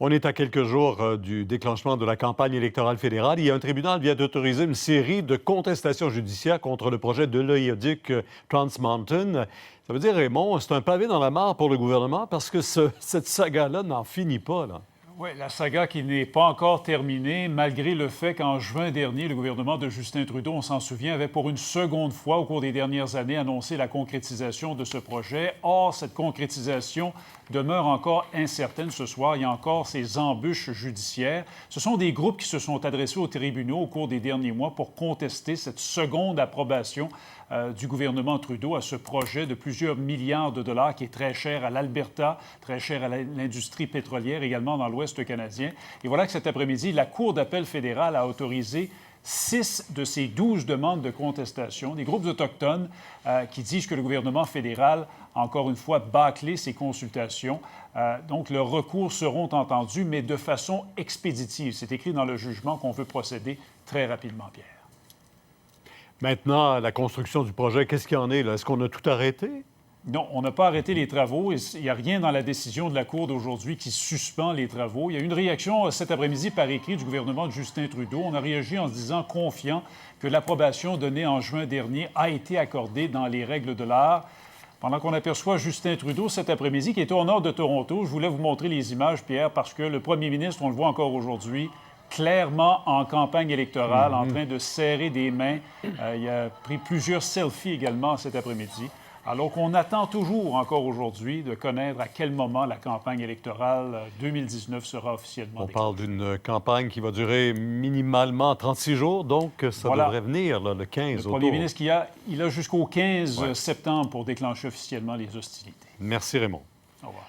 On est à quelques jours du déclenchement de la campagne électorale fédérale. Il y a un tribunal vient d'autoriser une série de contestations judiciaires contre le projet de l'oléoduc Trans Mountain. Ça veut dire, Raymond, c'est un pavé dans la mare pour le gouvernement parce que cette saga-là n'en finit pas, là. Oui, la saga qui n'est pas encore terminée, malgré le fait qu'en juin dernier, le gouvernement de Justin Trudeau, on s'en souvient, avait pour une seconde fois au cours des dernières années annoncé la concrétisation de ce projet. Or, cette concrétisation demeure encore incertaine ce soir. Il y a encore ces embûches judiciaires. Ce sont des groupes qui se sont adressés aux tribunaux au cours des derniers mois pour contester cette seconde approbation du gouvernement Trudeau à ce projet de plusieurs milliards de dollars qui est très cher à l'Alberta, très cher à l'industrie pétrolière, également dans l'Ouest canadien. Et voilà que cet après-midi, la Cour d'appel fédérale a autorisé 6 de ces 12 demandes de contestation, des groupes autochtones qui disent que le gouvernement fédéral a encore une fois bâclé ces consultations. Donc, leurs recours seront entendus, mais de façon expéditive. C'est écrit dans le jugement qu'on veut procéder très rapidement, Pierre. Maintenant, la construction du projet, qu'est-ce qu'il y en est, là? Est-ce qu'on a tout arrêté? Non, on n'a pas arrêté les travaux. Il n'y a rien dans la décision de la Cour d'aujourd'hui qui suspend les travaux. Il y a eu une réaction cet après-midi par écrit du gouvernement de Justin Trudeau. On a réagi en se disant confiant que l'approbation donnée en juin dernier a été accordée dans les règles de l'art. Pendant qu'on aperçoit Justin Trudeau cet après-midi, qui est au nord de Toronto, je voulais vous montrer les images, Pierre, parce que le premier ministre, on le voit encore aujourd'hui, clairement en campagne électorale, en train de serrer des mains. Il a pris plusieurs selfies également cet après-midi. Alors qu'on attend toujours, encore aujourd'hui, de connaître à quel moment la campagne électorale 2019 sera officiellement déclenchée. On parle d'une campagne qui va durer minimalement 36 jours, donc ça devrait venir là, le 15. Le premier ministre, il a jusqu'au 15 septembre pour déclencher officiellement les hostilités. Merci, Raymond. Au revoir.